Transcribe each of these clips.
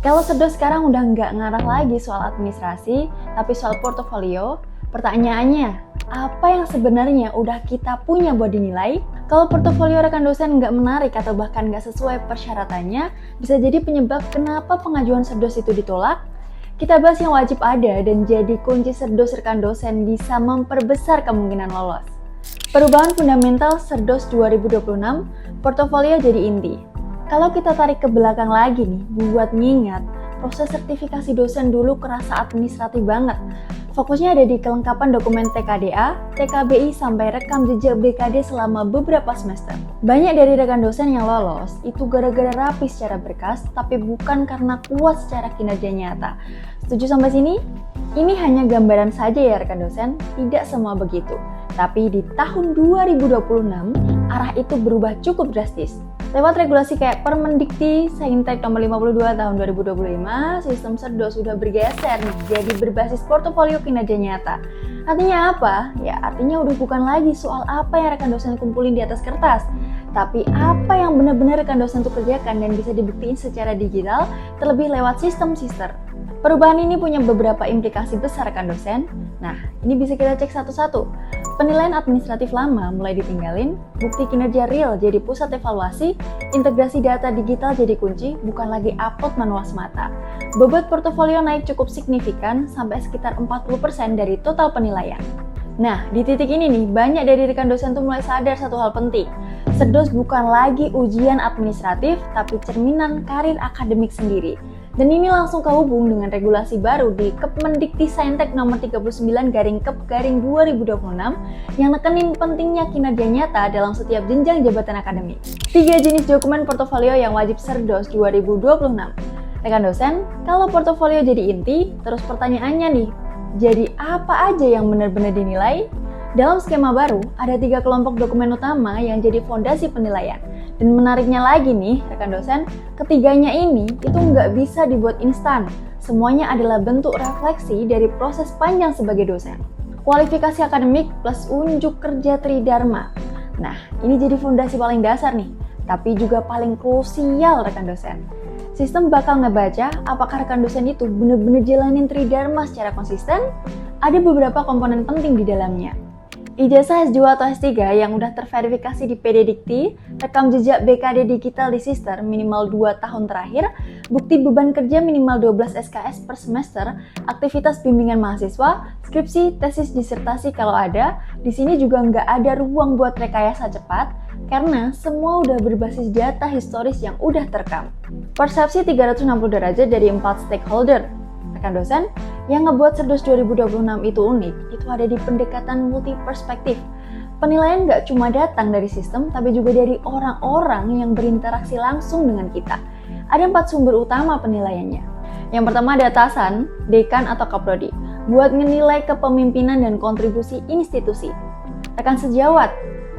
Kalau Sedos sekarang udah nggak ngarah lagi soal administrasi, tapi soal portofolio, pertanyaannya, apa yang sebenarnya udah kita punya buat dinilai? Kalau portofolio rekan dosen nggak menarik atau bahkan nggak sesuai persyaratannya, bisa jadi penyebab kenapa pengajuan Sedos itu ditolak. Kita bahas yang wajib ada dan jadi kunci Sedos rekan dosen bisa memperbesar kemungkinan lolos. Perubahan fundamental Sedos 2026, portofolio jadi inti. Kalau kita tarik ke belakang lagi nih, buat ngingat, proses sertifikasi dosen dulu kerasa administratif banget. Fokusnya ada di kelengkapan dokumen TKDA, TKBI, sampai rekam jejak BKD selama beberapa semester. Banyak dari rekan dosen yang lolos itu gara-gara rapi secara berkas, tapi bukan karena kuat secara kinerja nyata. Setuju sampai sini? Ini hanya gambaran saja ya rekan dosen, tidak semua begitu. Tapi di tahun 2026, arah itu berubah cukup drastis. Lewat regulasi kayak Permendikti Saintek nomor 52 tahun 2025, sistem Sedos sudah bergeser nih, jadi berbasis portofolio kinerja nyata. Artinya apa? Ya artinya udah bukan lagi soal apa yang rekan dosen kumpulin di atas kertas, tapi apa yang benar-benar rekan dosen tuh kerjakan dan bisa dibuktiin secara digital, terlebih lewat sistem sister. Perubahan ini punya beberapa implikasi besar rekan dosen. Nah, ini bisa kita cek satu-satu. Penilaian administratif lama mulai ditinggalin, bukti kinerja real jadi pusat evaluasi, integrasi data digital jadi kunci, bukan lagi upload manual semata. Bobot portofolio naik cukup signifikan sampai sekitar 40% dari total penilaian. Nah, di titik ini nih, banyak dari rekan dosen tuh mulai sadar satu hal penting. Sedos bukan lagi ujian administratif, tapi cerminan karir akademik sendiri. Dan ini langsung kehubung dengan regulasi baru di Kepmendikti Saintek nomor 39/Kep/2026 yang nekenin pentingnya kinerja nyata dalam setiap jenjang jabatan akademik. 3 jenis dokumen portofolio yang wajib Sedos 2026. Rekan dosen, kalau portofolio jadi inti, terus pertanyaannya nih, jadi apa aja yang benar-benar dinilai? Dalam skema baru, ada 3 kelompok dokumen utama yang jadi fondasi penilaian. Dan menariknya lagi nih, rekan dosen, ketiganya ini itu nggak bisa dibuat instan. Semuanya adalah bentuk refleksi dari proses panjang sebagai dosen. Kualifikasi akademik plus unjuk kerja tridharma. Nah, ini jadi fondasi paling dasar nih, tapi juga paling krusial rekan dosen. Sistem bakal ngebaca apakah rekan dosen itu benar-benar jalanin tridharma secara konsisten. Ada beberapa komponen penting di dalamnya. Ijazah S2 atau S3 yang udah terverifikasi di PD Dikti, rekam jejak BKD digital di Sister minimal 2 tahun terakhir, bukti beban kerja minimal 12 SKS per semester, aktivitas bimbingan mahasiswa, skripsi, tesis, disertasi kalau ada. Di sini juga nggak ada ruang buat rekayasa cepat, karena semua udah berbasis data historis yang udah terekam. Persepsi 360 derajat dari 4 stakeholder. Rekan dosen, yang ngebuat Sedos 2026 itu unik, itu ada di pendekatan multi perspektif. Penilaian nggak cuma datang dari sistem, tapi juga dari orang-orang yang berinteraksi langsung dengan kita. Ada 4 sumber utama penilaiannya. Yang pertama ada atasan, dekan atau kaprodi, buat menilai kepemimpinan dan kontribusi institusi. Rekan sejawat,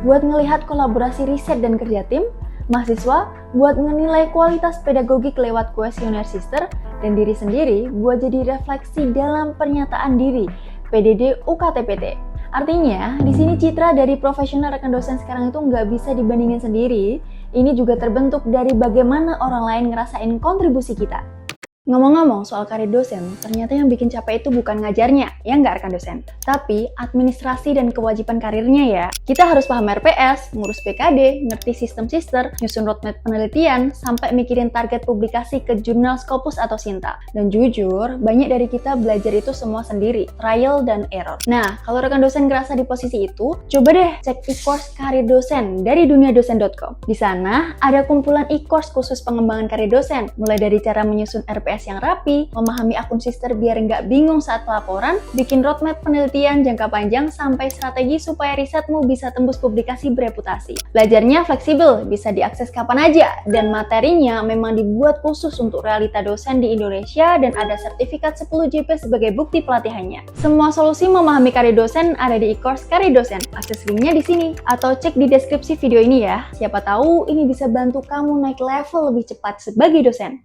buat ngelihat kolaborasi riset dan kerja tim. Mahasiswa, buat menilai kualitas pedagogik lewat kuesioner sister, dan diri sendiri buat jadi refleksi dalam pernyataan diri, PDD UKTPT. Artinya, di sini citra dari profesional rekan dosen sekarang itu nggak bisa dibandingin sendiri. Ini juga terbentuk dari bagaimana orang lain ngerasain kontribusi kita. Ngomong-ngomong soal karir dosen, ternyata yang bikin capek itu bukan ngajarnya, ya nggak rekan dosen, tapi administrasi dan kewajiban karirnya ya. Kita harus paham RPS, ngurus BKD, ngerti sistem sister, nyusun roadmap penelitian, sampai mikirin target publikasi ke jurnal Scopus atau Sinta. Dan jujur, banyak dari kita belajar itu semua sendiri, trial dan error. Nah, kalau rekan dosen ngerasa di posisi itu, coba deh cek e-course karir dosen dari duniadosen.com. Di sana ada kumpulan e-course khusus pengembangan karir dosen, mulai dari cara menyusun RPS yang rapi, memahami akun sister biar nggak bingung saat pelaporan, bikin roadmap penelitian jangka panjang, sampai strategi supaya risetmu bisa tembus publikasi bereputasi. Belajarnya fleksibel, bisa diakses kapan aja, dan materinya memang dibuat khusus untuk realita dosen di Indonesia dan ada sertifikat 10 JP sebagai bukti pelatihannya. Semua solusi memahami karir dosen ada di e-course karir dosen. Akses linknya di sini, atau cek di deskripsi video ini ya. Siapa tahu ini bisa bantu kamu naik level lebih cepat sebagai dosen.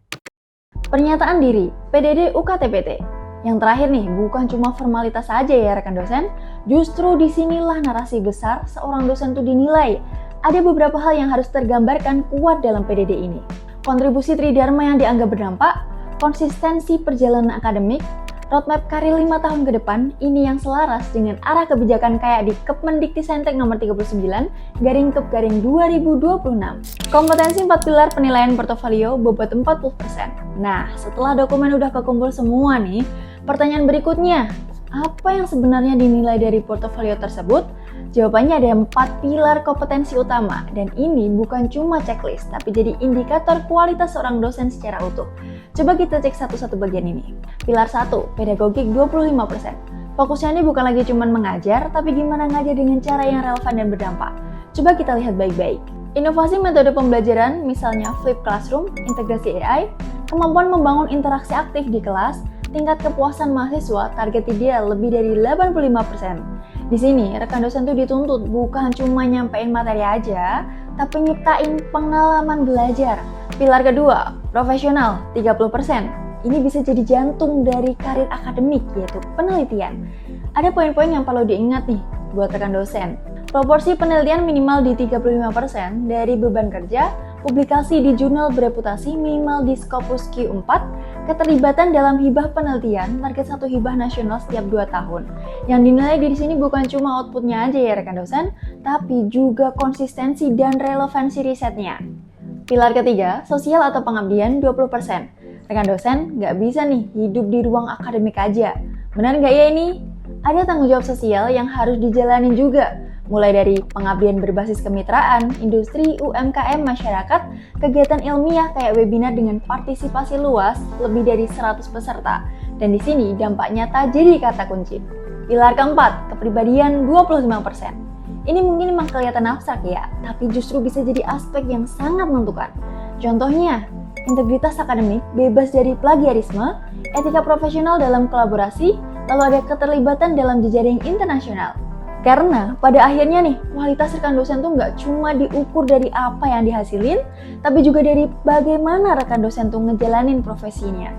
Pernyataan diri, PDD UKTPT. Yang terakhir nih, bukan cuma formalitas saja ya rekan dosen, justru disinilah narasi besar seorang dosen itu dinilai. Ada beberapa hal yang harus tergambarkan kuat dalam PDD ini. Kontribusi tridharma yang dianggap berdampak, konsistensi perjalanan akademik, roadmap karir 5 tahun ke depan ini yang selaras dengan arah kebijakan kayak di Kepmendiktisendtek nomor 39/Kep/2026. Kompetensi 4 pilar penilaian portofolio bobot 40%. Nah, setelah dokumen udah kekumpul semua nih, pertanyaan berikutnya, apa yang sebenarnya dinilai dari portofolio tersebut? Jawabannya ada 4 pilar kompetensi utama, dan ini bukan cuma checklist, tapi jadi indikator kualitas seorang dosen secara utuh. Coba kita cek satu-satu bagian ini. Pilar 1, pedagogik 25%. Fokusnya ini bukan lagi cuma mengajar, tapi gimana ngajar dengan cara yang relevan dan berdampak. Coba kita lihat baik-baik. Inovasi metode pembelajaran, misalnya Flip Classroom, integrasi AI, kemampuan membangun interaksi aktif di kelas, tingkat kepuasan mahasiswa target ideal lebih dari 85%. Di sini, rekan dosen tuh dituntut bukan cuma nyampein materi aja, tapi nyiptain pengalaman belajar. Pilar kedua, profesional 30%. Ini bisa jadi jantung dari karir akademik, yaitu penelitian. Ada poin-poin yang perlu diingat nih buat rekan dosen. Proporsi penelitian minimal di 35% dari beban kerja, publikasi di jurnal bereputasi minimal di Scopus Q4, keterlibatan dalam hibah penelitian, target 1 hibah nasional setiap 2 tahun. Yang dinilai di sini bukan cuma outputnya aja ya rekan dosen, tapi juga konsistensi dan relevansi risetnya. Pilar ketiga, sosial atau pengabdian 20%. Rekan dosen nggak bisa nih hidup di ruang akademik aja. Benar nggak ya ini? Ada tanggung jawab sosial yang harus dijalanin juga. Mulai dari pengabdian berbasis kemitraan, industri, UMKM, masyarakat, kegiatan ilmiah kayak webinar dengan partisipasi luas lebih dari 100 peserta. Dan di sini dampak nyata jadi kata kunci. Pilar keempat, kepribadian 25%. Ini mungkin memang kelihatan abstrak ya, tapi justru bisa jadi aspek yang sangat menentukan. Contohnya, integritas akademik, bebas dari plagiarisme, etika profesional dalam kolaborasi, lalu ada keterlibatan dalam jejaring internasional. Karena pada akhirnya nih, kualitas rekan dosen tuh nggak cuma diukur dari apa yang dihasilin, tapi juga dari bagaimana rekan dosen tuh ngejalanin profesinya.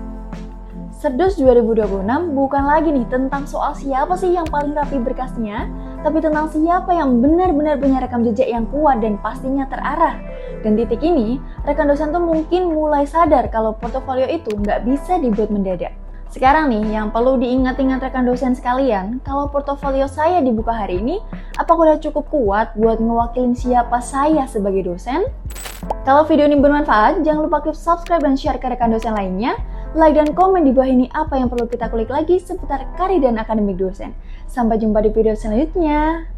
Serdos 2026 bukan lagi nih tentang soal siapa sih yang paling rapi berkasnya, tapi tentang siapa yang benar-benar punya rekam jejak yang kuat dan pastinya terarah. Dan titik ini, rekan dosen tuh mungkin mulai sadar kalau portofolio itu nggak bisa dibuat mendadak. Sekarang nih, yang perlu diingat-ingat rekan dosen sekalian, kalau portofolio saya dibuka hari ini, apakah udah cukup kuat buat ngewakilin siapa saya sebagai dosen? Kalau video ini bermanfaat, jangan lupa klik subscribe dan share ke rekan dosen lainnya, like dan komen di bawah ini apa yang perlu kita kulik lagi seputar karir dan akademik dosen. Sampai jumpa di video selanjutnya.